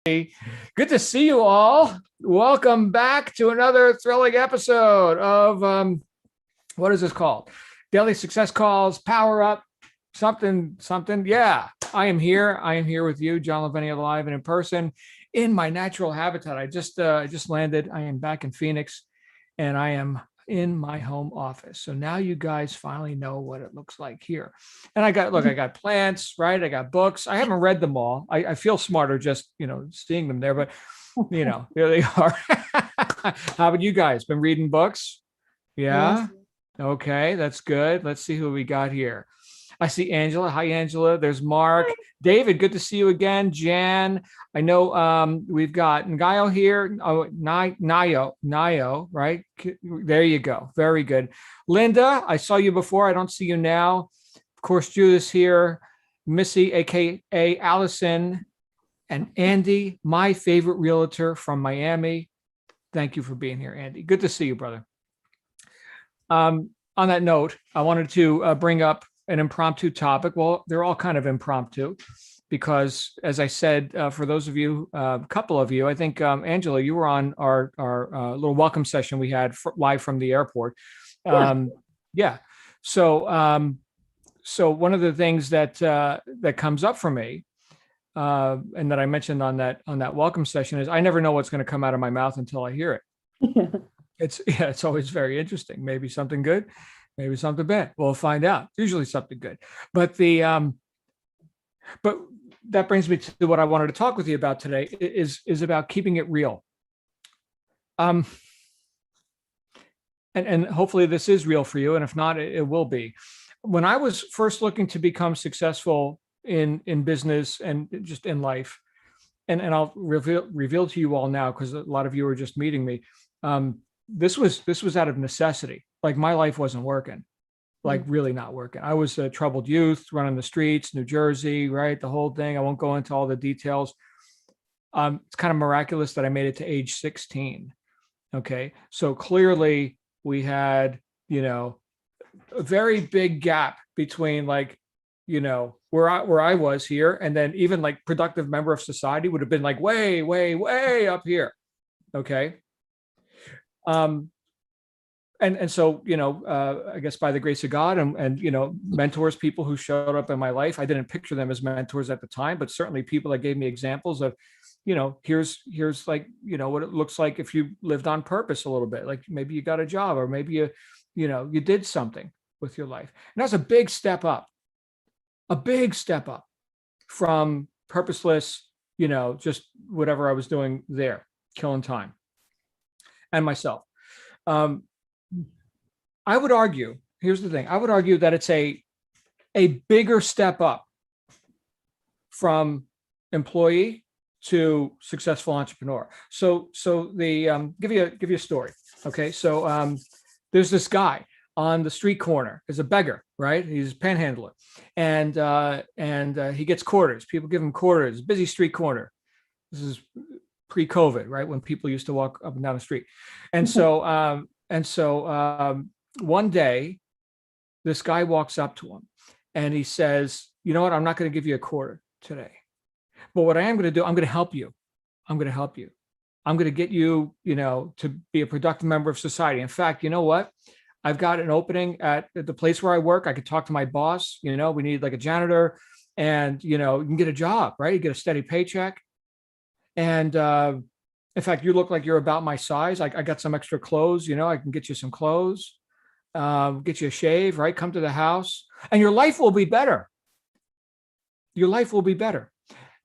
Good to see you all. Welcome back to another thrilling episode of what is this called? Daily Success Calls, Power Up, something. Yeah, I am here. I am here with you, John Lavenia, live and in person in my natural habitat. I just landed. I am back in Phoenix, and I am in my home office. So now you guys finally know what it looks like here. And I got plants, right? I got books. I haven't read them all. I feel smarter just, seeing them there, but there they are. How about you guys? Been reading books? Yeah. Yes. Okay, that's good. Let's see who we got here. I see Angela. Hi, Angela. There's Mark. David, good to see you again. Jan, I know we've got Ngayo here. Oh, Nayo, right? There you go. Very good. Linda, I saw you before. I don't see you now. Of course, Judith's here. Missy, aka Allison, and Andy, my favorite realtor from Miami. Thank you for being here, Andy. Good to see you, brother. On that note, I wanted to bring up an impromptu topic. Well, they're all kind of impromptu because, as I said, for those of you, a couple of you, I think, Angela, you were on our little welcome session we had live from the airport. Yeah. So one of the things that comes up for me, and that I mentioned on that welcome session is I never know what's going to come out of my mouth until I hear it. It's always very interesting. Maybe something good, maybe something bad. We'll find out. Usually something good. But but that brings me to what I wanted to talk with you about today is about keeping it real. And hopefully this is real for you. And if not, it will be. When I was first looking to become successful in business and just in life, and I'll reveal to you all now, because a lot of you are just meeting me. This was out of necessity. Like my life wasn't working, like really not working. I was a troubled youth running the streets, New Jersey, right? The whole thing. I won't go into all the details. It's kind of miraculous that I made it to age 16. Okay. So clearly we had, a very big gap between where I was here. And then even like productive member of society would have been like way, way, way up here. Okay. And so, I guess by the grace of God and mentors, people who showed up in my life, I didn't picture them as mentors at the time, but certainly people that gave me examples of, here's like, what it looks like if you lived on purpose a little bit, like maybe you got a job or maybe you did something with your life. And that's a big step up from purposeless, just whatever I was doing there, killing time and myself. I would argue, here's the thing, I would argue that it's a bigger step up from employee to successful entrepreneur. So the give you a story. Okay. So there's this guy on the street corner, is a beggar, right? He's a panhandler, and he gets quarters. People give him quarters. Busy street corner. This is pre-COVID, right? When people used to walk up and down the street. And so one day, this guy walks up to him and he says, you know what? I'm not going to give you a quarter today. But what I am going to do, I'm going to help you. I'm going to help you. I'm going to get you, to be a productive member of society. In fact, you know what? I've got an opening at the place where I work. I could talk to my boss. We need like a janitor, and, you can get a job, right? You get a steady paycheck. And in fact, you look like you're about my size. I got some extra clothes, I can get you some clothes, get you a shave, right? Come to the house and your life will be better. Your life will be better.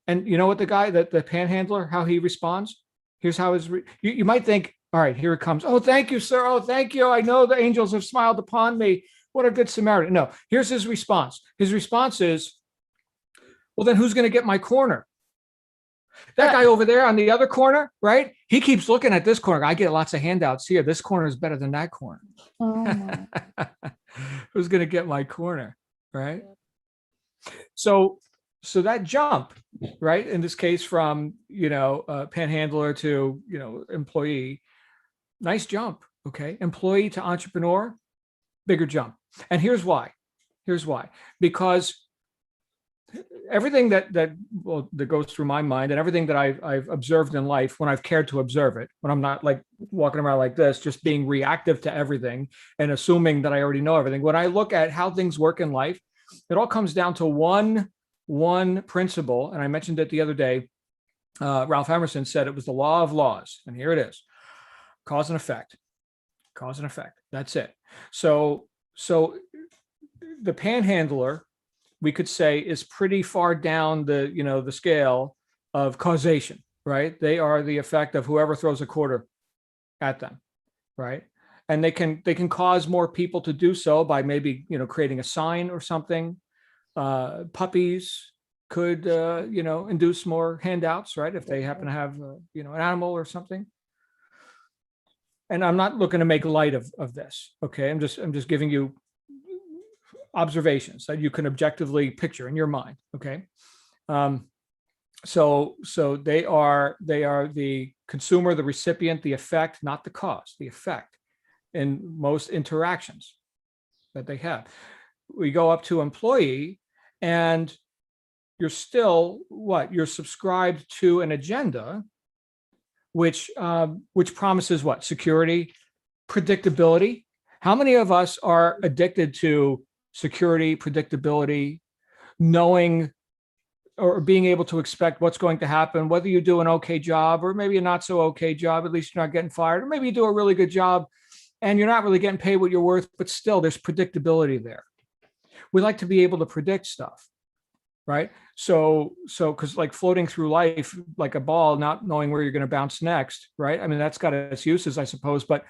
And you know what the panhandler, how he responds? Here's how you might think, all right, here it comes. Oh, thank you, sir. Oh, thank you. I know the angels have smiled upon me. What a good Samaritan. No, here's his response. His response is, well, then who's going to get my corner? That guy over there on the other corner, right? He keeps looking at this corner. I get lots of handouts here. This corner is better than that corner. Oh. Who's going to get my corner, right? So that jump, right? In this case, from panhandler to employee, nice jump. Okay, employee to entrepreneur, bigger jump. And here's why. Because everything that goes through my mind, and everything that I've observed in life when I've cared to observe it, when I'm not like walking around like this, just being reactive to everything and assuming that I already know everything. When I look at how things work in life, it all comes down to one principle. And I mentioned it the other day. Ralph Emerson said it was the law of laws. And here it is: cause and effect, cause and effect. That's it. So the panhandler, we could say, is pretty far down the scale of causation, right? They are the effect of whoever throws a quarter at them, right? And they can cause more people to do so by maybe creating a sign or something. Puppies could induce more handouts, right? If they happen to have an animal or something. And I'm not looking to make light of this. Okay, I'm just giving you observations that you can objectively picture in your mind. Okay. So they are the consumer, the recipient, the effect, not the cause, the effect in most interactions that they have. We go up to employee, and you're still you're subscribed to an agenda which promises what? Security, predictability. How many of us are addicted to security, predictability, knowing or being able to expect what's going to happen, whether you do an okay job or maybe a not so okay job, at least you're not getting fired, or maybe you do a really good job and you're not really getting paid what you're worth, but still there's predictability there. We like to be able to predict stuff, right? So because like floating through life like a ball, not knowing where you're going to bounce next, right? I mean, that's got its uses, I suppose, but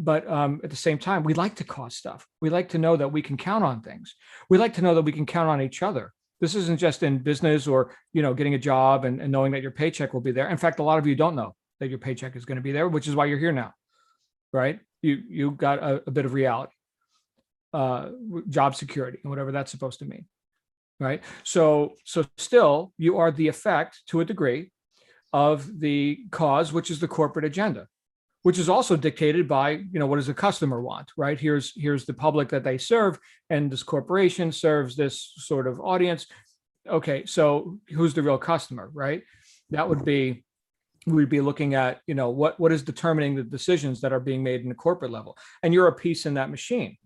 at the same time, we like to cause stuff. We like to know that we can count on things. We like to know that we can count on each other. This isn't just in business or, getting a job and knowing that your paycheck will be there. In fact, a lot of you don't know that your paycheck is going to be there, which is why you're here now, right? You got a bit of reality, job security, and whatever that's supposed to mean, right? So still, you are the effect to a degree of the cause, which is the corporate agenda, which is also dictated by, what does the customer want, right? Here's the public that they serve, and this corporation serves this sort of audience. Okay, so who's the real customer, right? We'd be looking at, what is determining the decisions that are being made in the corporate level. And you're a piece in that machine.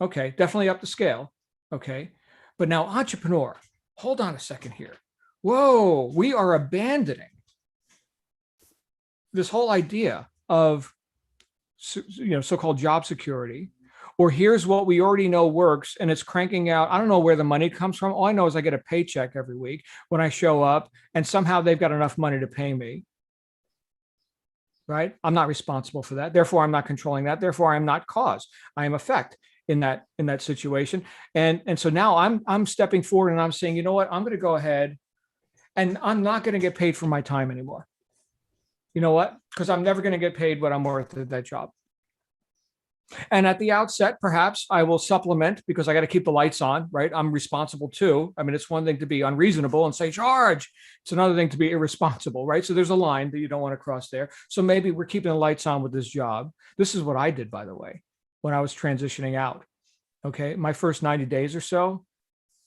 Okay, definitely up the scale. Okay, but now entrepreneur, hold on a second here. Whoa, we are abandoning this whole idea of so-called job security, or here's what we already know works and it's cranking out. I don't know where the money comes from. All I know is I get a paycheck every week when I show up, and somehow they've got enough money to pay me, right? I'm not responsible for that. Therefore, I'm not controlling that. Therefore, I'm not cause. I am effect in that situation. And so now I'm stepping forward and I'm saying, you know what? I'm going to go ahead and I'm not going to get paid for my time anymore. You know what? Because I'm never going to get paid what I'm worth at that job. And at the outset, perhaps I will supplement because I got to keep the lights on, right? I'm responsible too. I mean, it's one thing to be unreasonable and say charge. It's another thing to be irresponsible, right? So there's a line that you don't want to cross there. So maybe we're keeping the lights on with this job. This is what I did, by the way, when I was transitioning out. Okay. My first 90 days or so,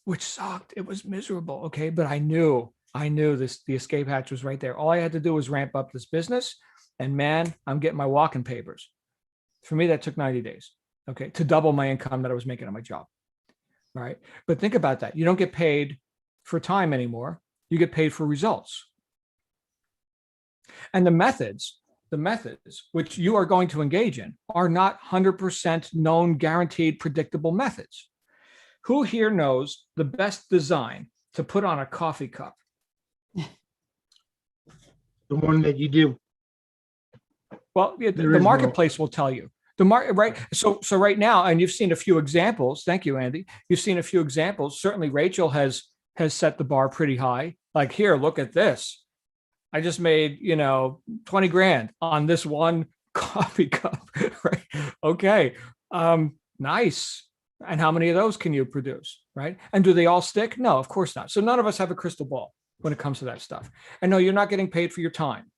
which sucked. It was miserable. Okay. But I knew the escape hatch was right there. All I had to do was ramp up this business, and man, I'm getting my walking papers. For me, that took 90 days, okay, to double my income that I was making on my job. All right. But think about that. You don't get paid for time anymore. You get paid for results. And the methods which you are going to engage in are not 100% known, guaranteed, predictable methods. Who here knows the best design to put on a coffee cup? The one that you do. Well, the marketplace will tell you. The market, right? So right now, and you've seen a few examples. Thank you, Andy. You've seen a few examples. Certainly, Rachel has set the bar pretty high. Like, here, look at this. I just made 20 grand on this one coffee cup. Right? Okay, nice. And how many of those can you produce? Right? And do they all stick? No, of course not. So none of us have a crystal ball when it comes to that stuff. And no, you're not getting paid for your time.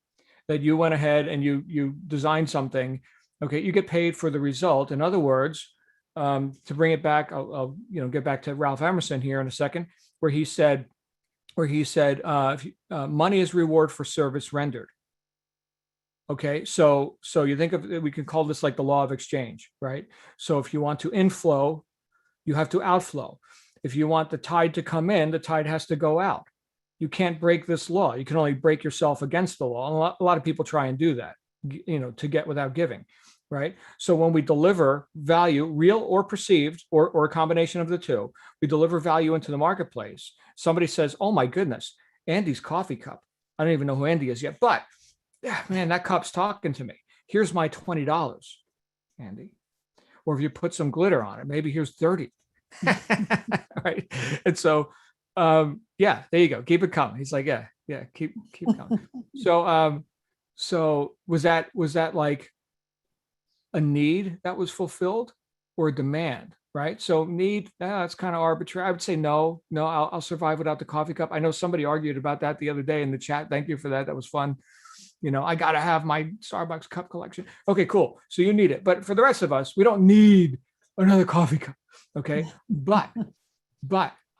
That you went ahead and you designed something. Okay, you get paid for the result. In other words, to bring it back, I'll get back to Ralph Emerson here in a second, where he said, where he said, money is reward for service rendered. Okay, so you think of, we can call this like the law of exchange, right? So if you want to inflow, you have to outflow. If you want the tide to come in, the tide has to go out. You can't break this law. You can only break yourself against the law. And a lot of people try and do that, to get without giving, right? So when we deliver value, real or perceived, or a combination of the two, we deliver value into the marketplace. Somebody says, "Oh my goodness, Andy's coffee cup. I don't even know who Andy is yet, but yeah, man, that cup's talking to me. Here's my $20, Andy." Or if you put some glitter on it, maybe here's 30. Right. And so, yeah, there you go. Keep it coming. He's like, yeah, keep coming. So was that like a need that was fulfilled, or a demand? Right. So need, that's kind of arbitrary. I would say no, I'll survive without the coffee cup. I know somebody argued about that the other day in the chat. Thank you for that. That was fun. I got to have my Starbucks cup collection. Okay, cool. So you need it. But for the rest of us, we don't need another coffee cup. Okay. But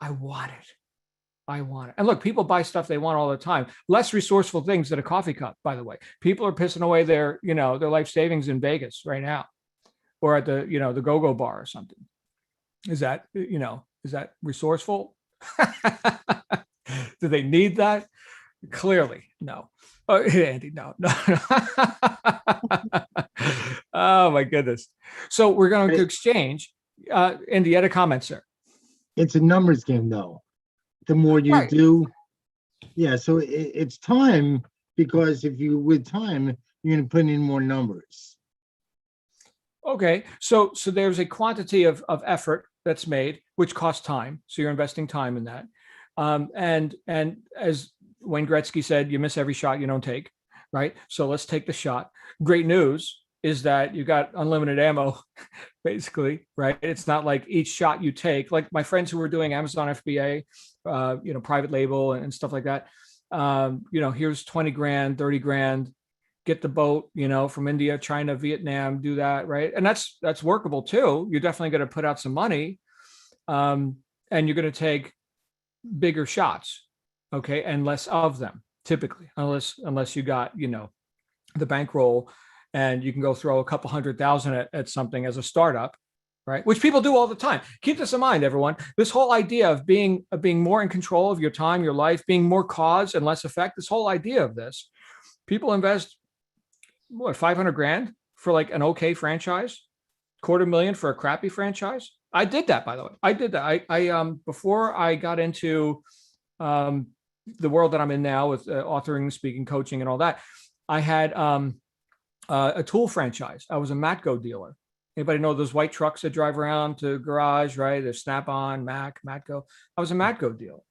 I want it. And look, people buy stuff they want all the time. Less resourceful things than a coffee cup, by the way. People are pissing away their life savings in Vegas right now, or at the, the go-go bar or something. Is that resourceful? Do they need that? Clearly, no. Oh, Andy, no. Oh my goodness. So we're going to exchange. Andy, you had a comment, sir. It's a numbers game, though. The more you do, yeah. So it's time, because with time, you're going to put in more numbers. Okay, so there's a quantity of effort that's made, which costs time. So you're investing time in that, and as Wayne Gretzky said, you miss every shot you don't take, right? So let's take the shot. Great news is that you got unlimited ammo, basically, right? It's not like each shot you take, like my friends who are doing Amazon FBA, private label and stuff like that. Here's 20 grand, 30 grand, get the boat, from India, China, Vietnam, do that, right? And that's workable too. You're definitely going to put out some money, and you're going to take bigger shots. Okay. And less of them typically, unless you got, the bankroll and you can go throw a couple 100,000 at something as a startup, right? Which people do all the time. Keep this in mind, everyone. This whole idea of being more in control of your time, your life, being more cause and less effect, this whole idea of this, people invest 500 grand for like an okay franchise, $250,000 for a crappy franchise. I did that, by the way. I did that. I before I got into, the world that I'm in now with authoring, speaking, coaching, and all that, I had a tool franchise. I was a Matco dealer. Anybody know those white trucks that drive around to garage, right? There's Snap-on, Matco. I was a Matco dealer.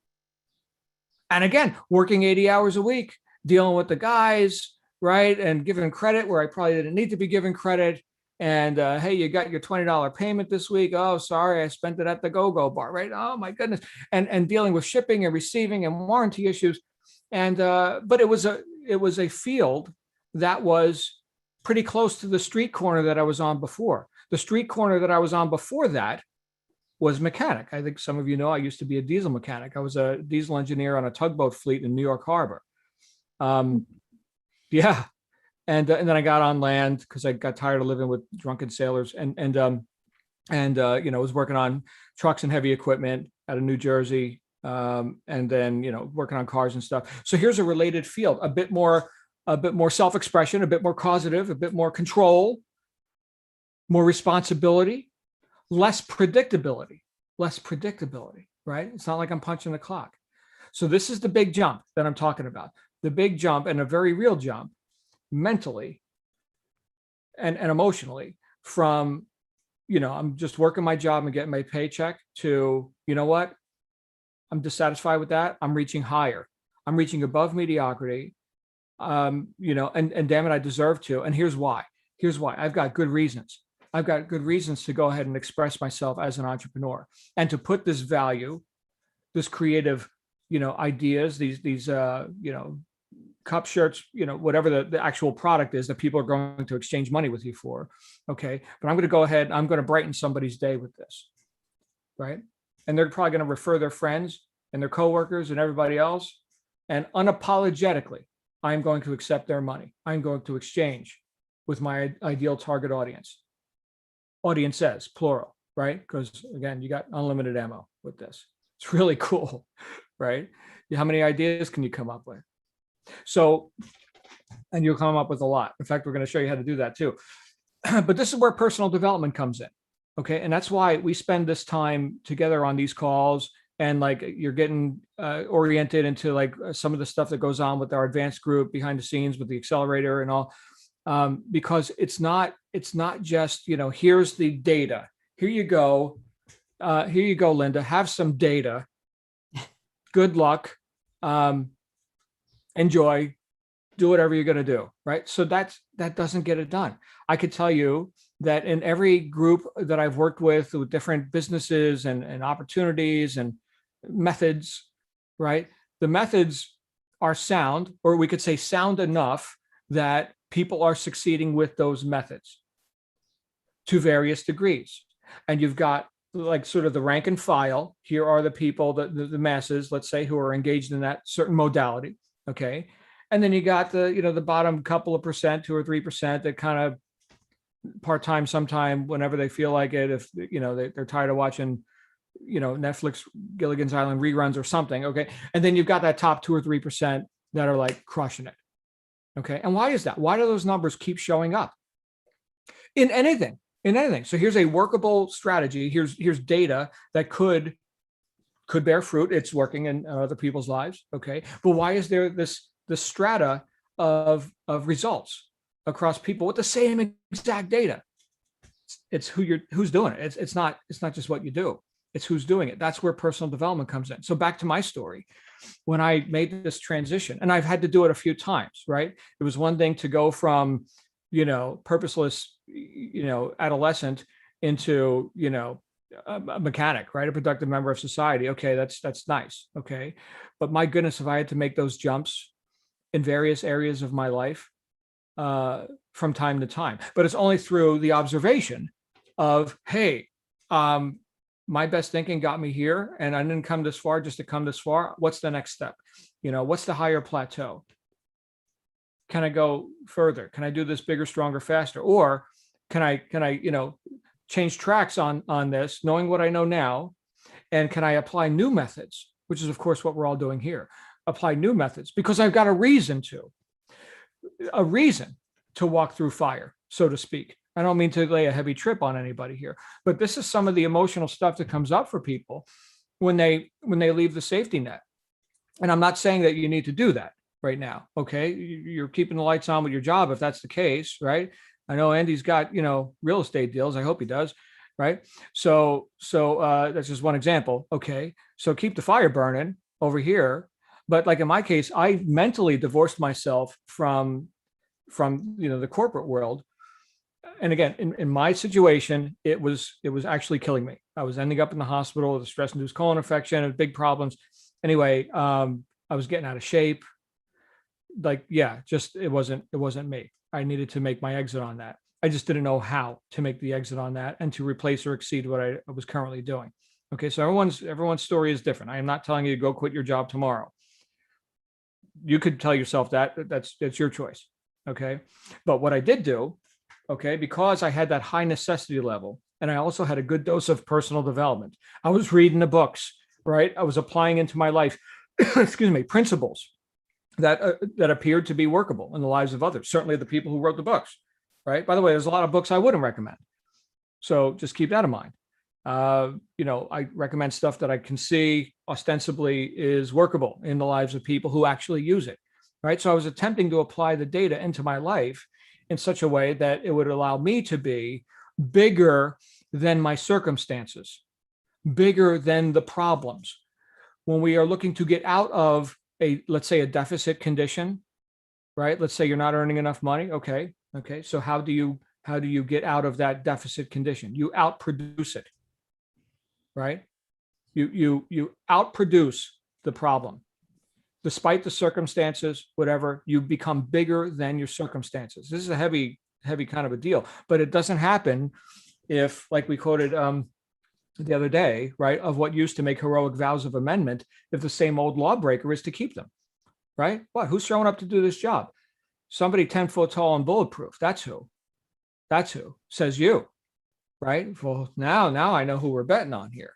And again, working 80 hours a week, dealing with the guys, right? And giving credit where I probably didn't need to be given credit. And hey, you got your $20 payment this week. Oh, sorry, I spent it at the go-go bar, right? Oh my goodness. And dealing with shipping and receiving and warranty issues. And but it was a field that was pretty close to the street corner that I was on before. The street corner that I was on before that was mechanic. I think some of you know I used to be a diesel mechanic. I was a diesel engineer on a tugboat fleet in New York Harbor. Yeah. And then I got on land because I got tired of living with drunken sailors, and was working on trucks and heavy equipment out of New Jersey, and then working on cars and stuff. So here's a related field, a bit more self-expression, a bit more causative, a bit more control, more responsibility, less predictability, right? It's not like I'm punching the clock. So this is the big jump that I'm talking about, the big jump, and a very real jump, mentally and emotionally, from I'm just working my job and getting my paycheck to, what, I'm dissatisfied with that. I'm reaching higher. I'm reaching above mediocrity. And damn it, I deserve to. And here's why. I've got good reasons. To go ahead and express myself as an entrepreneur, and to put this value, this creative, ideas, these cup, shirts, whatever the actual product is that people are going to exchange money with you for. Okay. But I'm going to go ahead, I'm going to brighten somebody's day with this. Right. And they're probably going to refer their friends. and their coworkers and everybody else. And unapologetically, I'm going to accept their money. I'm going to exchange with my ideal target audience. Audiences, plural, right? Because again, you got unlimited ammo with this. It's really cool, right? How many ideas can you come up with? So, and you'll come up with a lot. In fact, we're going to show you how to do that too. But this is where personal development comes in. Okay. And that's why we spend this time together on these calls, and like you're getting oriented into like some of the stuff that goes on with our advanced group behind the scenes with the accelerator and all. Because it's not just, here's the data. Here you go, Linda, have some data. Good luck. Enjoy, do whatever you're going to do. Right. So that doesn't get it done. I could tell you that in every group that I've worked with different businesses and opportunities and methods, right? The methods are sound, or we could say sound enough that people are succeeding with those methods to various degrees. And you've got like sort of the rank and file. Here are the people, the masses, let's say, who are engaged in that certain modality. Okay. And then you got the bottom couple of percent, 2 or 3% that kind of part-time sometime whenever they feel like it, if they're tired of watching Netflix Gilligan's Island reruns or something. Okay. And then you've got that top 2 or 3% that are like crushing it. Okay. And why is that? Why do those numbers keep showing up in anything? So here's a workable strategy. Here's data that could bear fruit. It's working in other people's lives. Okay. But why is there this strata of results across people with the same exact data? It's who's doing it. It's not just what you do. It's who's doing it. That's where personal development comes in. So back to my story, when I made this transition, and I've had to do it a few times, right? It was one thing to go from, purposeless, adolescent into, a mechanic, right? A productive member of society. Okay. That's nice. Okay. But my goodness, if I had to make those jumps in various areas of my life, from time to time, but it's only through the observation of, hey, my best thinking got me here, and I didn't come this far just to come this far. What's the next step? What's the higher plateau? Can I go further? Can I do this bigger, stronger, faster? Or can I change tracks on this, knowing what I know now? And can I apply new methods, which is of course what we're all doing here, apply new methods, because I've got a reason to walk through fire, so to speak. I don't mean to lay a heavy trip on anybody here, but this is some of the emotional stuff that comes up for people when they leave the safety net. And I'm not saying that you need to do that right now. Okay. You're keeping the lights on with your job, if that's the case, right? I know Andy's got, real estate deals. I hope he does. Right. So that's just one example. Okay. So keep the fire burning over here. But like in my case, I mentally divorced myself from the corporate world. And again, in my situation, it was actually killing me. I was ending up in the hospital with a stress-induced colon infection and big problems. Anyway, I was getting out of shape. Like, yeah, just it wasn't me. I needed to make my exit on that. I just didn't know how to make the exit on that and to replace or exceed what I was currently doing. Okay, so everyone's story is different. I am not telling you to go quit your job tomorrow. You could tell yourself that's your choice. Okay, but what I did do, okay, because I had that high necessity level, and I also had a good dose of personal development. I was reading the books, right? I was applying into my life, excuse me, principles that appeared to be workable in the lives of others. Certainly the people who wrote the books, right? By the way, there's a lot of books I wouldn't recommend. So just keep that in mind. I recommend stuff that I can see ostensibly is workable in the lives of people who actually use it, right? So I was attempting to apply the data into my life in such a way that it would allow me to be bigger than my circumstances, bigger than the problems. When we are looking to get out of let's say a deficit condition, right? Let's say you're not earning enough money. Okay. So how do you get out of that deficit condition? You outproduce it, right? You outproduce the problem. Despite the circumstances, whatever, you become bigger than your circumstances. This is a heavy kind of a deal, but it doesn't happen if, like we quoted the other day, right, of what used to make heroic vows of amendment if the same old lawbreaker is to keep them, right? What? Who's showing up to do this job? Somebody 10 foot tall and bulletproof. That's who. That's who. Says you, right? Well, now I know who we're betting on here.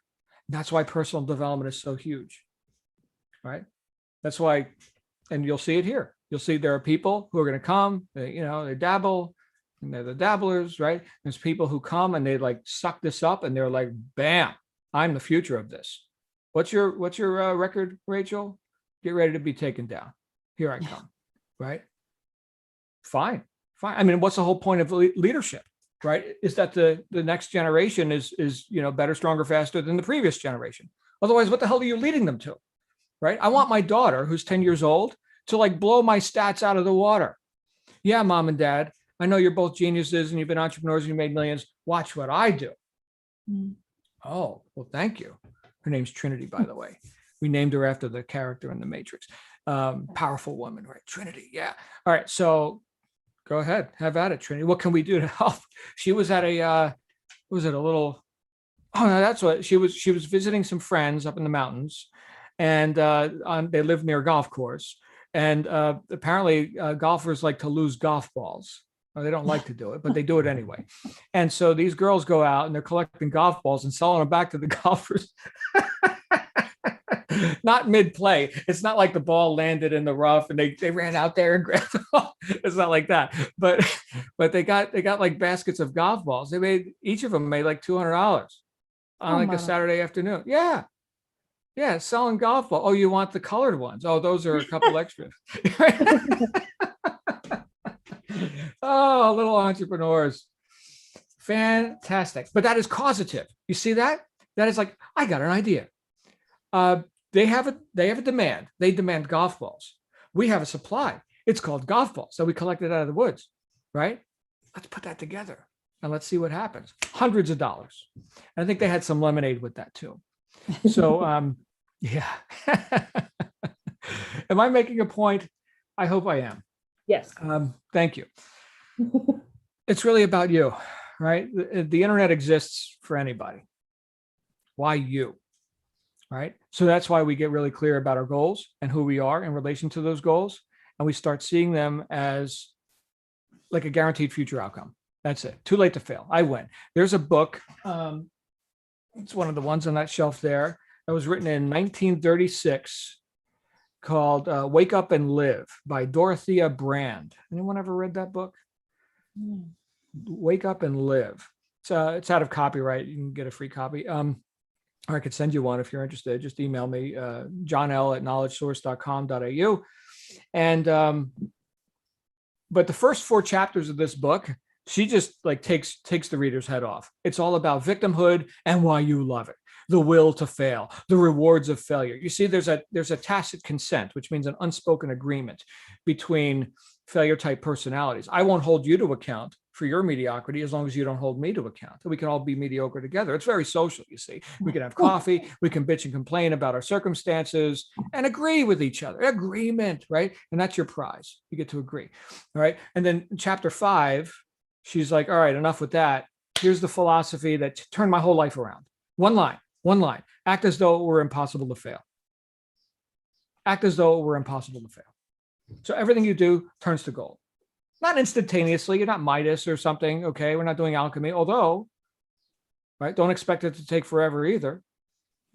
That's why personal development is so huge, right? That's why, and you'll see it here. You'll see there are people who are going to come, they dabble, and they're the dabblers, right? There's people who come and they like suck this up and they're like, bam, I'm the future of this. What's your record, Rachel? Get ready to be taken down. Here I come, right? Fine. I mean, what's the whole point of leadership, right? Is that the next generation is better, stronger, faster than the previous generation. Otherwise, what the hell are you leading them to, right? I want my daughter, who's 10 years old, to like blow my stats out of the water. Yeah, mom and dad, I know you're both geniuses and you've been entrepreneurs and you made millions. Watch what I do. Mm. Oh, well, thank you. Her name's Trinity, by the way. We named her after the character in The Matrix. Powerful woman, right? Trinity. Yeah. All right. So go ahead. Have at it, Trinity. What can we do to help? She was at she was visiting some friends up in the mountains, and they live near a golf course. And apparently golfers like to lose golf balls. Well, they don't like to do it, but they do it anyway. And so these girls go out and they're collecting golf balls and selling them back to the golfers. Not mid-play. It's not like the ball landed in the rough and they ran out there and grabbed the ball. It's not like that. But they got like baskets of golf balls. Each of them made like $200 on a Saturday afternoon. Yeah. Yeah, selling golf ball. Oh, you want the colored ones? Oh, those are a couple extras. Oh, little entrepreneurs. Fantastic. But that is causative. You see that? That is like, I got an idea. They have a demand. They demand golf balls. We have a supply. It's called golf balls. So we collect it out of the woods, right? Let's put that together and let's see what happens. Hundreds of dollars. And I think they had some lemonade with that too. So, yeah. Am I making a point? I hope I am. Yes. Thank you. It's really about you, right? The internet exists for anybody. Why you? Right? So that's why we get really clear about our goals and who we are in relation to those goals. And we start seeing them as like a guaranteed future outcome. That's it. Too late to fail. I win. There's a book. It's one of the ones on that shelf there that was written in 1936 called Wake Up and Live by Dorothea Brand. Anyone ever read that book? Wake Up and Live. It's out of copyright. You can get a free copy. Or I could send you one if you're interested. Just email me, johnl@knowledgesource.com.au. And, but the first 4 chapters of this book, she just like takes the reader's head off. It's all about victimhood and why you love it. The will to fail, the rewards of failure. You see, there's a tacit consent, which means an unspoken agreement between failure type personalities. I won't hold you to account for your mediocrity as long as you don't hold me to account. We can all be mediocre together. It's very social, you see. We can have coffee, we can bitch and complain about our circumstances and agree with each other. Agreement, right? And that's your prize. You get to agree. All right. And then chapter 5, she's like, all right, enough with that. Here's the philosophy that turned my whole life around. One line. Act as though it were impossible to fail. Act as though it were impossible to fail. So everything you do turns to gold. Not instantaneously. You're not Midas or something. Okay. We're not doing alchemy, although, right. Don't expect it to take forever either.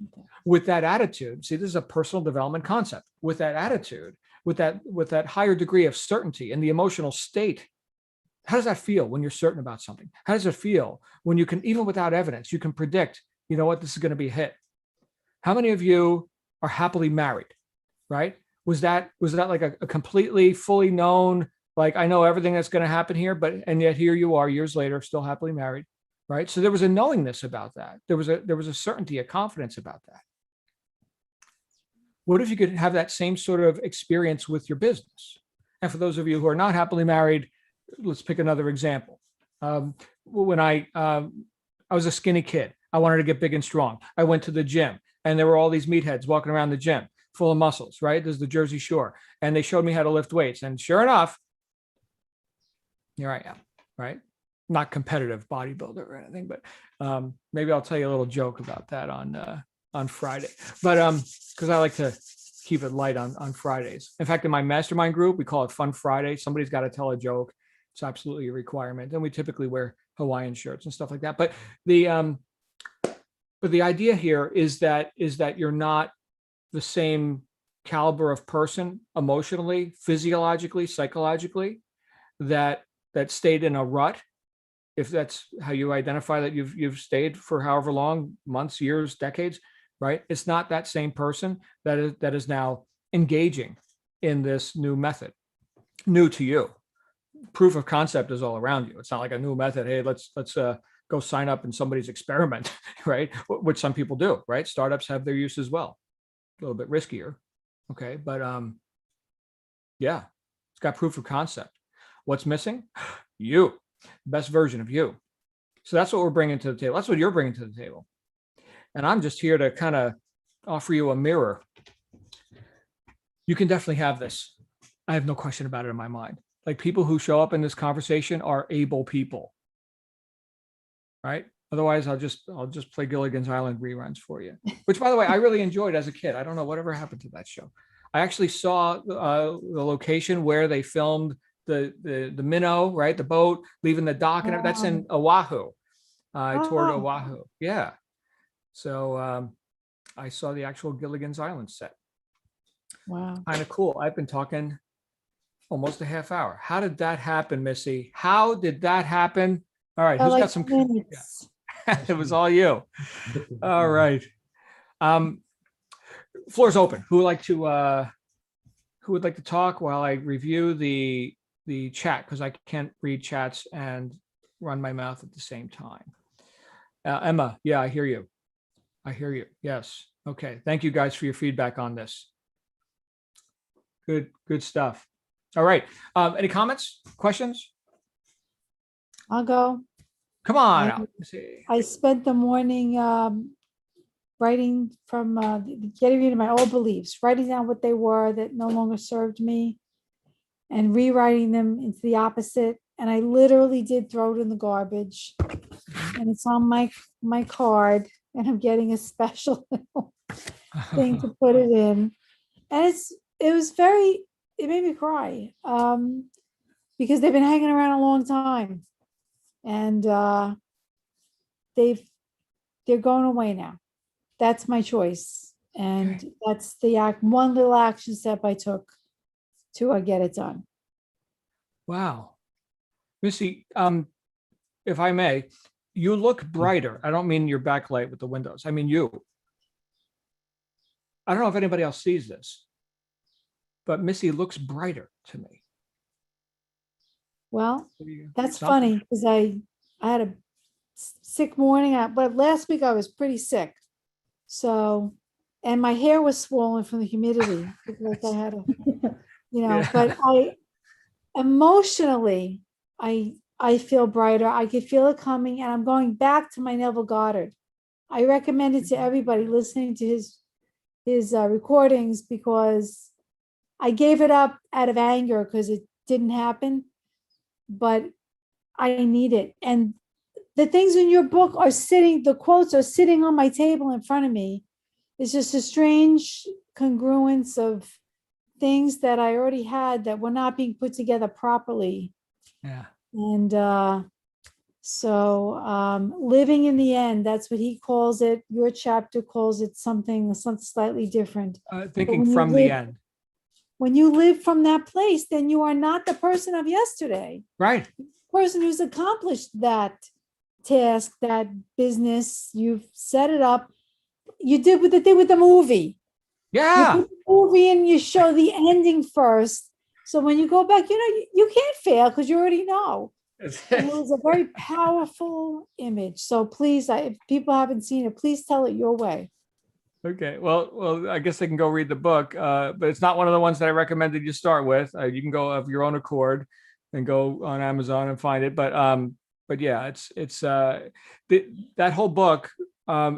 Okay. With that attitude, see, this is a personal development concept. With that attitude, with that higher degree of certainty and the emotional state, how does that feel when you're certain about something? How does it feel when you can, even without evidence, you can predict, you know what, this is going to be a hit? How many of you are happily married, right? Was that like a completely fully known, like, I know everything that's going to happen here, and yet here you are years later, still happily married, right? So there was a knowingness about that. There was a certainty, a confidence about that. What if you could have that same sort of experience with your business? And for those of you who are not happily married, let's pick another example. When I was a skinny kid, I wanted to get big and strong. I went to the gym and there were all these meatheads walking around the gym full of muscles, right? There's the Jersey Shore. And they showed me how to lift weights. And sure enough, here I am, right? not competitive bodybuilder or anything, but maybe I'll tell you a little joke about that on Friday. But because I like to keep it light on Fridays. In fact, in my mastermind group, we call it Fun Friday. Somebody's got to tell a joke. It's absolutely a requirement. And we typically wear Hawaiian shirts and stuff like that. But the idea here is that you're not the same caliber of person emotionally, physiologically, psychologically, that stayed in a rut. If that's how you identify that you've stayed for however long, months, years, decades, right? It's not that same person that is now engaging in this new method, new to you. Proof of concept is all around you. It's not like a new method. Hey, let's go sign up in somebody's experiment, right? Which some people do, right? Startups have their use as well. A little bit riskier. Okay. But yeah, it's got proof of concept. What's missing? You, best version of you. So that's what we're bringing to the table. That's what you're bringing to the table. And I'm just here to kind of offer you a mirror. You can definitely have this. I have no question about it in my mind. Like, people who show up in this conversation are able people, right? Otherwise, I'll just play Gilligan's Island reruns for you, which, by the way, I really enjoyed as a kid. I don't know whatever happened to that show. I actually saw the location where they filmed the minnow, right? The boat leaving the dock, and that's in Oahu. I toured Oahu. Yeah. So I saw the actual Gilligan's Island set. Wow. Kind of cool. I've been talking almost a half hour. How did that happen, Missy? How did that happen? All right. Who's got some? Yeah. It was all you. All right. Floor's open. Who would like to talk while I review the chat, because I can't read chats and run my mouth at the same time. Emma, yeah, I hear you. I hear you. Yes. Okay. Thank you guys for your feedback on this. Good stuff. All right. Any comments, questions? I'll go. Come on out. Let's see. I spent the morning writing from getting rid of my old beliefs, writing down what they were that no longer served me, and rewriting them into the opposite. And I literally did throw it in the garbage. And it's on my card, and I'm getting a special thing to put it in. And it made me cry because they've been hanging around a long time, and they're going away now. That's my choice. And that's the one little action step I took to get it done. Wow. Missy, if I may, you look brighter. I don't mean your backlight with the windows. I mean you. I don't know if anybody else sees this, but Missy looks brighter to me. Well, that's funny, because I had a sick morning, but last week I was pretty sick. So, and my hair was swollen from the humidity. Like I had but I emotionally, I feel brighter. I could feel it coming, and I'm going back to my Neville Goddard. I recommend it to everybody listening to his recordings, because I gave it up out of anger because it didn't happen, but I need it. And the things in your book the quotes are sitting on my table in front of me. It's just a strange congruence of things that I already had that were not being put together properly. Yeah. And so living in the end, that's what he calls it. Your chapter calls it something slightly different. Thinking from the end. When you live from that place, then you are not the person of yesterday. Right. Person who's accomplished that task, that business, you've set it up. You did what they did with the movie. Yeah. You put the movie and you show the ending first. So when you go back, you can't fail because you already know. And it was a very powerful image. So please, if people haven't seen it, please tell it your way. Okay. Well, I guess they can go read the book, but it's not one of the ones that I recommended you start with. You can go of your own accord and go on Amazon and find it. But yeah, it's that whole book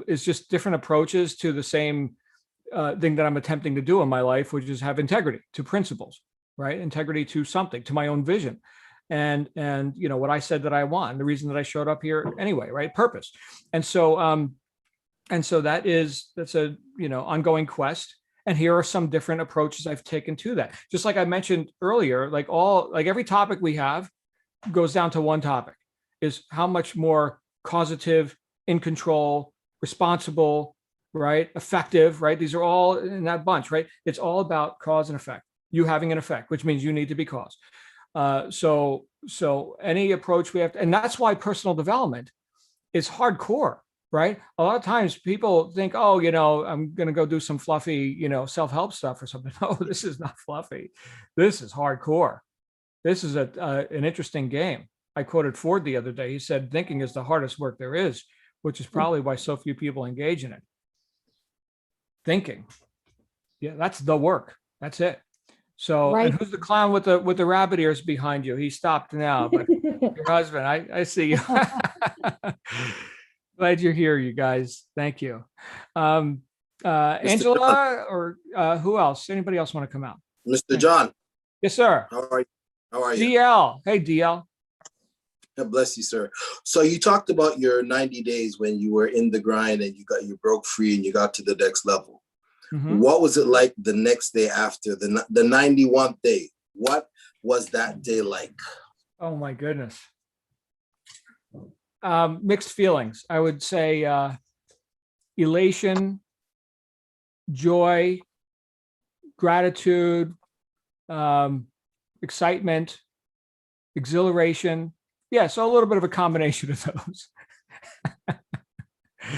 is just different approaches to the same thing that I'm attempting to do in my life, which is have integrity to principles, right? Integrity to something, to my own vision. and you know what I said that I want, the reason that I showed up here anyway, right? Purpose. And so that's a, you know, ongoing quest. And here are some different approaches I've taken to that. Just like I mentioned earlier, like every topic we have goes down to one topic, is how much more causative, in control, responsible, right? Effective, right? These are all in that bunch, right? It's all about cause and effect. You having an effect, which means you need to be cause. So any approach we have, and that's why personal development is hardcore, right? A lot of times people think, oh, you know, I'm going to go do some fluffy, you know, self-help stuff or something. No, this is not fluffy. This is hardcore. This is an interesting game. I quoted Ford the other day. He said, thinking is the hardest work there is, which is probably why so few people engage in it. Thinking. Yeah, that's the work. That's it. So, Right. and who's the clown with the rabbit ears behind you? He stopped now, but your husband, I see you. Glad you're here, you guys. Thank you. Angela, or who else? Anybody else want to come out? Mr. John, Yes, sir. how are you? How are you? DL. Hey, DL. God bless you, sir. So you talked about your 90 days when you were in the grind and you broke free and you got to the next level. Mhm. What was it like the next day after the 91st day? What was that day like? Oh my goodness. Mixed feelings. I would say elation, joy, gratitude, excitement, exhilaration. Yeah, so a little bit of a combination of those.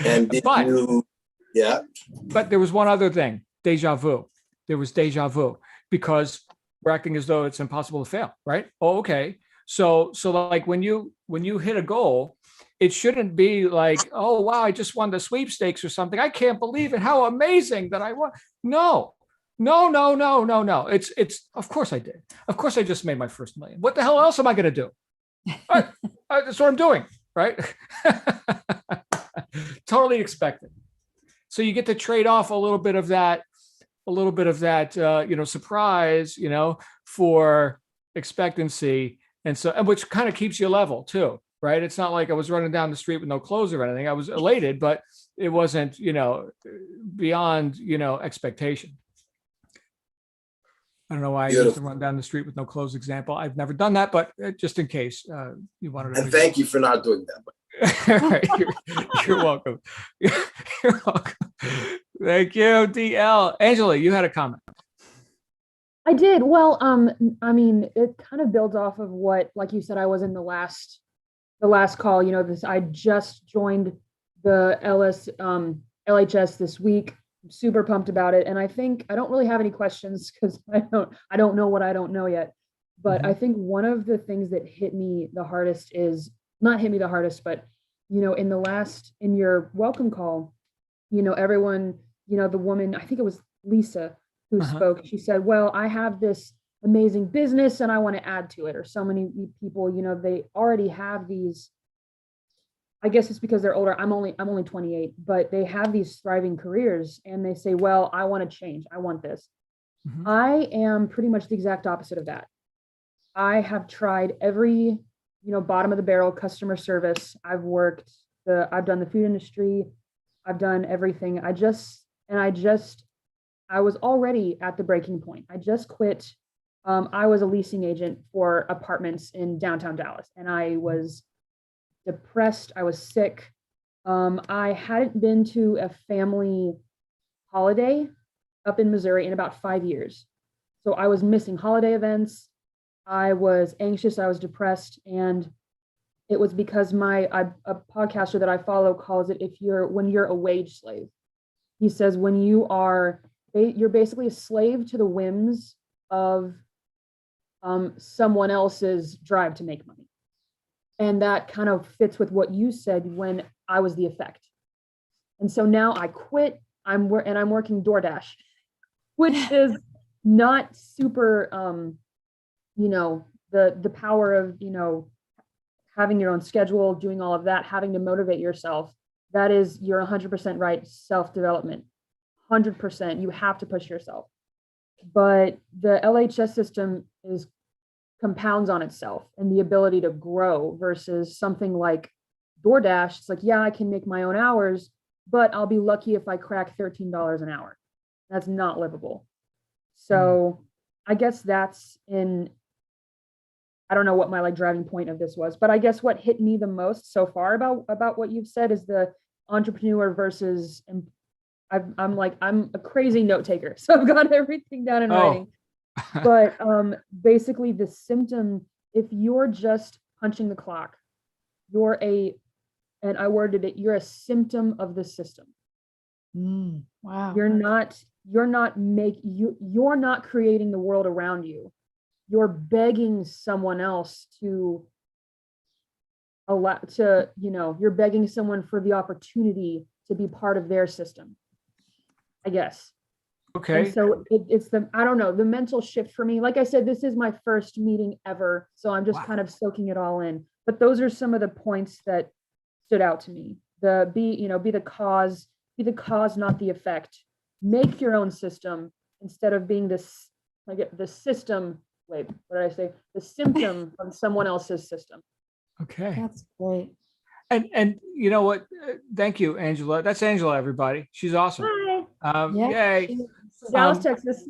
And did But- you, yeah, But there was one other thing, deja vu. There was deja vu because we're acting as though it's impossible to fail, right? Oh, okay. So like when you hit a goal, it shouldn't be like, oh wow, I just won the sweepstakes or something. I can't believe it. How amazing that I won. No. It's of course I did. Of course I just made my first million. What the hell else am I going to do? That's what I'm doing, right? Totally expected. So you get to trade off a little bit of that, you know, surprise, you know, for expectancy. And which kind of keeps you level too, right? It's not like I was running down the street with no clothes or anything. I was elated, but it wasn't, you know, beyond, you know, expectation. I don't know why I used to Beautiful. run down the street with no clothes example. I've never done that, but just in case you wanted to. and thank you for not doing that. All right, you're welcome. You're welcome. Thank you, DL. Angela, you had a comment. I did. Well, I mean, it kind of builds off of what, like you said, I was in the last call, you know, I just joined the LHS this week. I'm super pumped about it. And I think I don't really have any questions because I don't know what I don't know yet. But I think one of the things that hit me the hardest is not hit me the hardest, but, you know, in your welcome call, you know, everyone, you know, the woman, I think it was Lisa who spoke, she said, well, I have this amazing business and I want to add to it. Or so many people, you know, they already have these, I guess it's because they're older. I'm only 28, but they have these thriving careers and they say, well, I want to change. I want this. Mhm. I am pretty much the exact opposite of that. I have tried every, you know, bottom of the barrel customer service. I've done the food industry. I've done everything. I was already at the breaking point. I just quit. I was a leasing agent for apartments in downtown Dallas, and I was depressed. I was sick. I hadn't been to a family holiday up in Missouri in about 5 years. So I was missing holiday events. I was anxious. I was depressed. And it was because a podcaster that I follow calls it when you're a wage slave. He says, when you're basically a slave to the whims of someone else's drive to make money. And that kind of fits with what you said when I was the effect. And so now I quit. I'm working DoorDash, which is not super, you know, the power of, you know, having your own schedule, doing all of that, having to motivate yourself. That is, you're 100% right. Self-development, 100%. You have to push yourself. But the LHS system is compounds on itself and the ability to grow versus something like DoorDash. It's like, yeah, I can make my own hours, but I'll be lucky if I crack $13 an hour. That's not livable. So I guess that's I don't know what my like driving point of this was, but I guess what hit me the most so far about what you've said is the entrepreneur versus, I'm a crazy note taker. So I've got everything down in writing. But basically the symptom, if you're just punching the clock, and I worded it, you're a symptom of the system. Wow. You're not creating the world around you. You're begging someone else to you're begging someone for the opportunity to be part of their system, I guess. Okay. And so it's I don't know, the mental shift for me. Like I said, this is my first meeting ever, so I'm just kind of soaking it all in. But those are some of the points that stood out to me. Be the cause, not the effect. Make your own system instead of being this, like the system. Wait, what did I say? The symptom of someone else's system. Okay. That's great. And you know what? Thank you, Angela. That's Angela, everybody. She's awesome. Hi, Yeah. Yay. Dallas, Texas.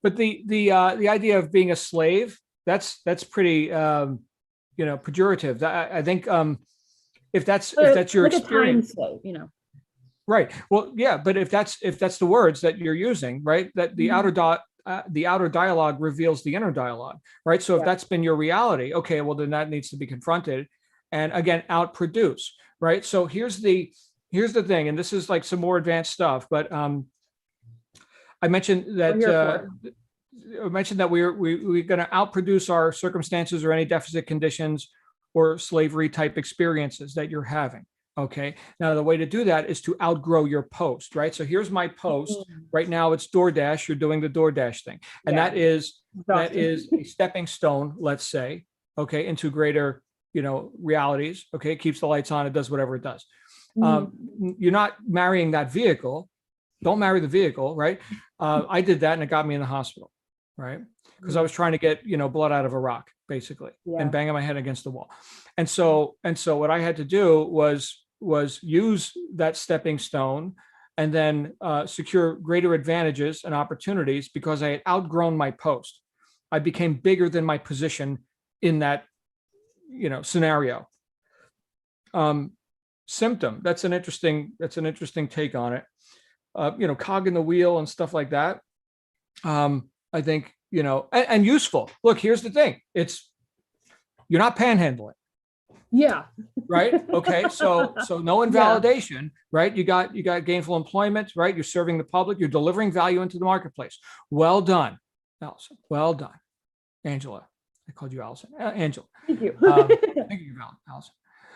But the idea of being a slave, that's pretty pejorative. I think if that's your like experience, a time slave, right? Well, yeah, but if that's the words that you're using, right? That the outer dialogue reveals the inner dialogue, right? So if that's been your reality, okay, well then that needs to be confronted, and again, outproduce, right? So here's the thing, and this is like some more advanced stuff, but I mentioned that we're going to outproduce our circumstances or any deficit conditions or slavery type experiences that you're having. Okay. Now, the way to do that is to outgrow your post, right? So here's my post right now. It's DoorDash. You're doing the DoorDash thing. And that is a stepping stone, let's say, okay, into greater, realities. Okay. It keeps the lights on. It does whatever it does. You're not marrying that vehicle. Don't marry the vehicle, right? I did that and it got me in the hospital, right? Because I was trying to get, blood out of a rock, basically, and banging my head against the wall. And so what I had to do was use that stepping stone and then secure greater advantages and opportunities because I had outgrown my post. I became bigger than my position in that, scenario. Symptom, that's an interesting take on it. Cog in the wheel and stuff like that. I think, and useful. Look, here's the thing. You're not panhandling. Yeah. Right. Okay. So no invalidation, right? You got gainful employment, right? You're serving the public. You're delivering value into the marketplace. Well done, Allison. Well done, Angela. I called you Allison. Angela. Thank you. Thank you, Allison.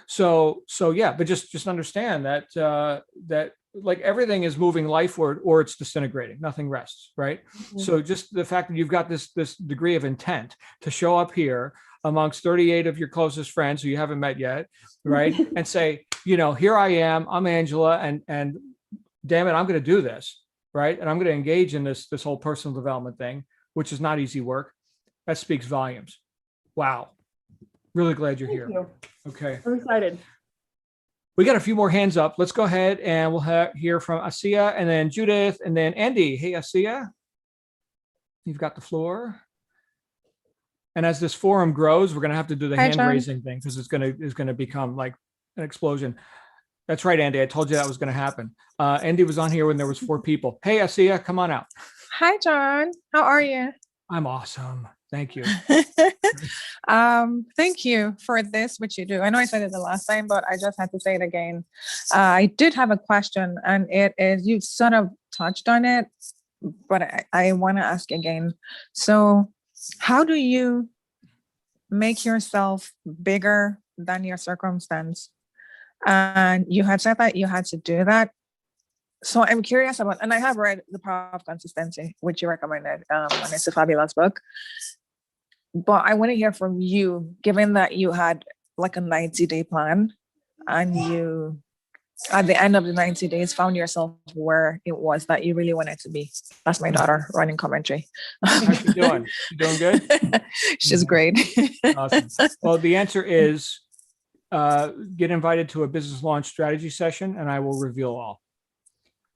So yeah, but just understand that like everything is moving lifeward or it's disintegrating. Nothing rests, right? So just the fact that you've got this degree of intent to show up here amongst 38 of your closest friends who you haven't met yet, right? And say, here I am, I'm Angela, and damn it, I'm going to do this, right? And I'm going to engage in this whole personal development thing, which is not easy work. That speaks volumes. Wow. Really glad you're here. You. Okay. I'm excited. We got a few more hands up. Let's go ahead and we'll hear from Asiya and then Judith and then Andy. Hey, Asiya, you've got the floor. And as this forum grows, we're going to have to do the hand raising thing because it's going to become like an explosion. That's right, Andy. I told you that was going to happen. Andy was on here when there was 4 people. Hey, Asiya, come on out. Hi, John. How are you? I'm awesome. Thank you. Thank you for this, which you do. I know I said it the last time, but I just had to say it again. I did have a question, and it is, you sort of touched on it, but I want to ask again. So how do you make yourself bigger than your circumstance? And you had said that you had to do that. So I'm curious about, and I have read The Power of Consistency, which you recommended, and it's a fabulous book. But I want to hear from you, given that you had like a 90-day plan and you at the end of the 90 days found yourself where it was that you really wanted to be. That's my daughter running commentary. How's she doing? She doing good? She's great. Awesome. Well, the answer is get invited to a business launch strategy session and I will reveal all.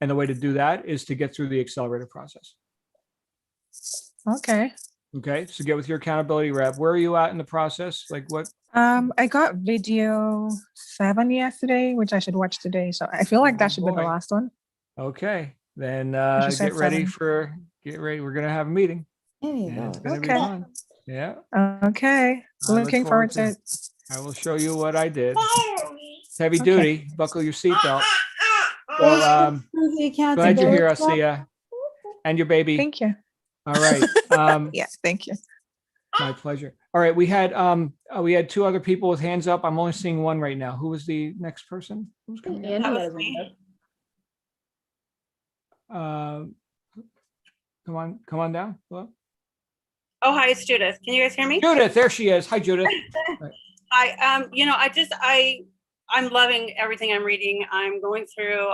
And the way to do that is to get through the accelerator process. Okay. Okay, so get with your accountability rep. Where are you at in the process? Like what? I got video 7 yesterday, which I should watch today. So I feel like that should be the Boy. last one. Okay, then she said get ready 7. get ready. We're gonna have a meeting. There you and go. it's gonna be Okay. fun. Yeah, Okay. I look Looking forward to it. I will show you what I did. It's heavy duty. Buckle your seatbelt. So Through the glad you're here, accountability Asia, and your baby. Thank you. All right. Yeah, thank you. My pleasure. All right, we had 2 other people with hands up. I'm only seeing one right now. Who was the next person? Who's coming up? Andy That was has his me. hand up. Come on down. Hello? Oh, hi, it's Judith. Can you guys hear me? Judith, there she is. Hi, Judith. I'm loving everything I'm reading. I'm going through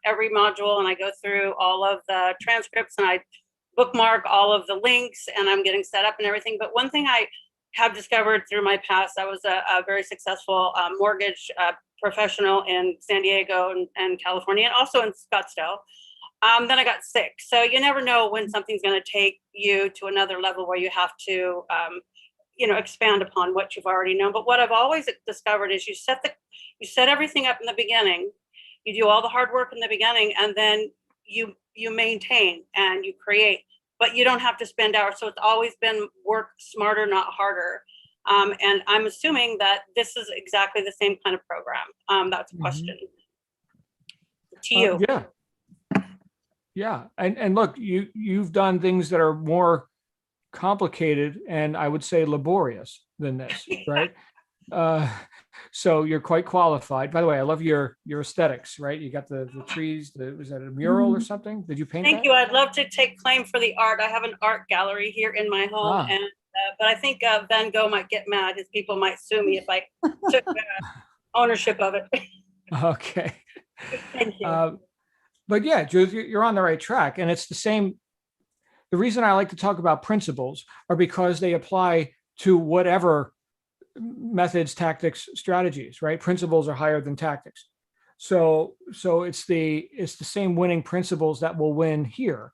every module and I go through all of the transcripts and I bookmark all of the links and I'm getting set up and everything. But one thing I have discovered through my past, I was a very successful mortgage professional in San Diego and California and also in Scottsdale. Then I got sick. So you never know when something's going to take you to another level where you have to, expand upon what you've already known. But what I've always discovered is you set everything up in the beginning, you do all the hard work in the beginning, and then you maintain and you create, but you don't have to spend hours. So it's always been work smarter, not harder. And I'm assuming that this is exactly the same kind of program. That's a question to you. Yeah. Yeah. And look, you've done things that are more complicated and I would say laborious than this, right? So you're quite qualified. By the way, I love your aesthetics, right? You got the trees, was that a mural or something? Did you paint Thank that? you. I'd love to take claim for the art. I have an art gallery here in my home, Ah. and but I think Van Gogh might get mad. His people might sue me if I took ownership of it. Okay. Thank you. But yeah, Judith, you're on the right track. And it's the same. The reason I like to talk about principles are because they apply to whatever methods, tactics, strategies, right? Principles are higher than tactics. So it's the same winning principles that will win here.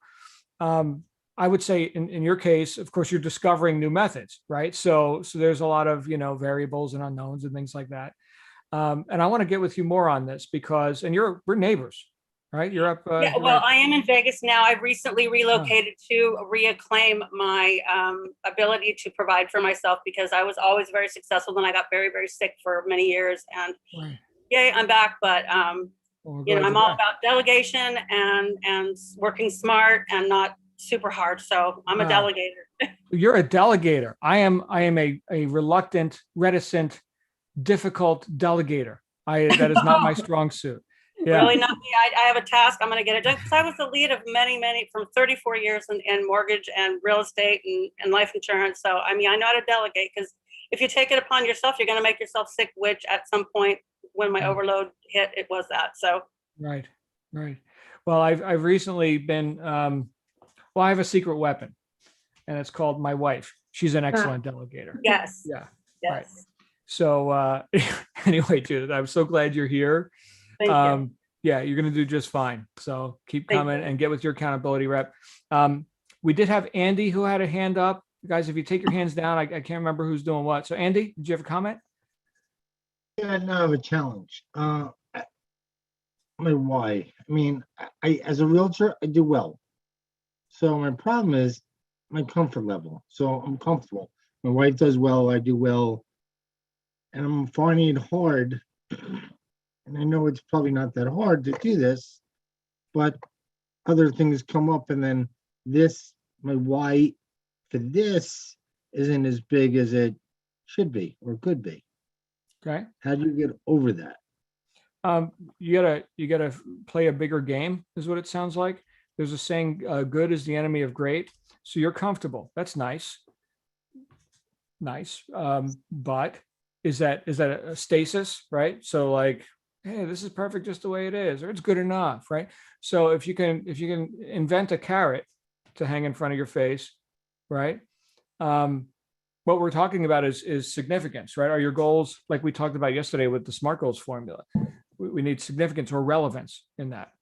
I would say in your case, of course, you're discovering new methods, right? So there's a lot of, variables and unknowns and things like that. And I want to get with you more on this because, and we're neighbors, right? You're up. Yeah, well, I am in Vegas now. I've recently relocated to reclaim my ability to provide for myself because I was always very successful. Then I got very, very sick for many years, and Right. yay, I'm back. But Well, we're glad I'm you're all back. about delegation and working smart and not super hard. So I'm a Wow. delegator. You're a delegator. I am a reluctant, reticent, difficult delegator. That is not my strong suit. Yeah. Really not me. I have a task. I'm going to get it done because I was the lead of many from 34 years in mortgage and real estate and life insurance. So, I mean, I know how to delegate because if you take it upon yourself, you're going to make yourself sick, which at some point when my overload hit, it was that. So. Right. Well, I've recently been, I have a secret weapon and it's called my wife. She's an excellent delegator. Yes. Yeah. Yes. So anyway, Judith, I'm so glad you're here. Thank you. Yeah, you're going to do just fine. So keep Thank coming you. and get with your accountability rep. We did have Andy who had a hand up. Guys, if you take your hands down, I can't remember who's doing what. So Andy, did you have a comment? Yeah, no, I have a challenge. My why? I mean, I as a realtor, I do well. So my problem is my comfort level. So I'm comfortable. My wife does well, I do well. And I'm finding it hard. And I know it's probably not that hard to do this, but other things come up and then my why for this isn't as big as it should be or could be. Okay. How do you get over that? You gotta play a bigger game is what it sounds like. There's a saying, good is the enemy of great. So you're comfortable. That's nice. But is that a stasis, right? So like, hey, this is perfect just the way it is, or it's good enough, right? So if you can invent a carrot to hang in front of your face, right? What we're talking about is significance, right? Are your goals, like we talked about yesterday with the SMART goals formula? We need significance or relevance in that.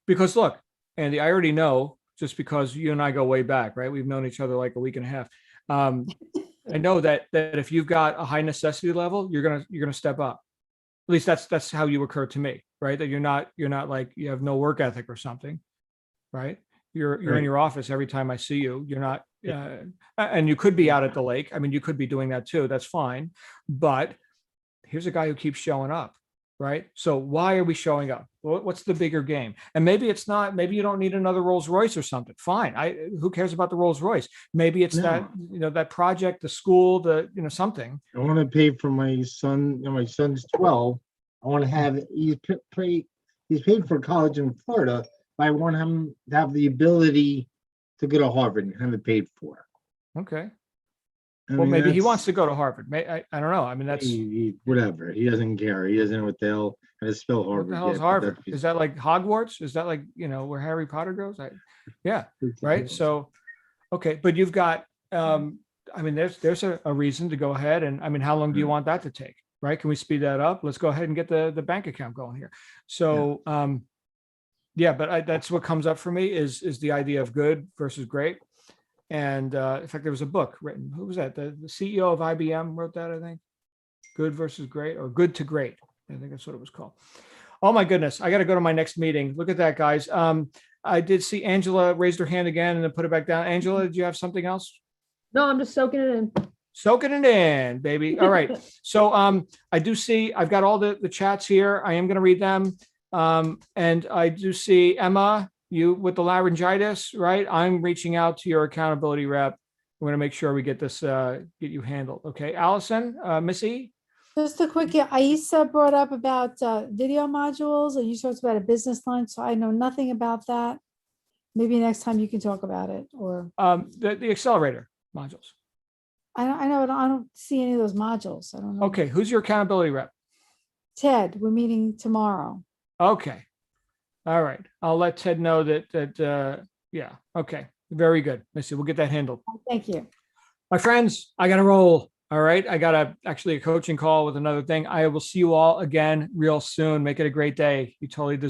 Because look, Andy, I already know, just because you and I go way back, right? We've known each other like a week and a half. I know that if you've got a high necessity level, you're gonna step up. At least that's how you occur to me, right? That you're not like you have no work ethic or something, right? You're in Right. your office every time I see you. You're not, and you could be out at the lake. I mean, you could be doing that too. That's fine. But here's a guy who keeps showing up, right? So why are we showing up? What's the bigger game? And maybe it's not, maybe you don't need another Rolls Royce or something. Fine. Who cares about the Rolls Royce? Maybe it's that, that project, the school, something. I want to pay for my son, my son's 12. I want to have, he's paid for college in Florida, but I want him to have the ability to go to Harvard and have it paid for. Okay. I Well, mean, maybe he that's- wants to go to Harvard. I don't know. I mean, that's, whatever. He doesn't care. He doesn't know what the hell, how to spell what Harvard. the hell is yet, but Harvard? that's Is that like Hogwarts? Is that like, where Harry Potter goes? Yeah. Right. So, okay. But you've got, I mean, there's a reason to go ahead. And I mean, how long do you want that to take? Right? Can we speed that up? Let's go ahead and get the bank account going here. So, yeah, but that's what comes up for me is the idea of good versus great. And in fact, there was a book written. Who was that? The CEO of IBM wrote that, I think. Good versus great, or good to great. I think that's what it was called. Oh my goodness, I got to go to my next meeting. Look at that, guys. I did see Angela raised her hand again and then put it back down. Angela, did you have something else? No, I'm just soaking it in. Soaking it in, baby. All right. So I do see I've got all the chats here. I am going to read them. And I do see Emma, you with the laryngitis, right? I'm reaching out to your accountability rep. We're going to make sure we get this, get you handled. Okay. Allison, Missy. Just a quick, Aisa brought up about video modules, and you talked about a business lunch, so I know nothing about that. Maybe next time you can talk about it, or, The accelerator modules. I know, I don't see any of those modules. I don't know. Okay. Who's your accountability rep? Ted, we're meeting tomorrow. Okay. All right. I'll let Ted know that, yeah. Okay. Very good. Missy, we'll get that handled. Thank you. My friends, I got to roll. All right. I got actually a coaching call with another thing. I will see you all again real soon. Make it a great day. You totally deserve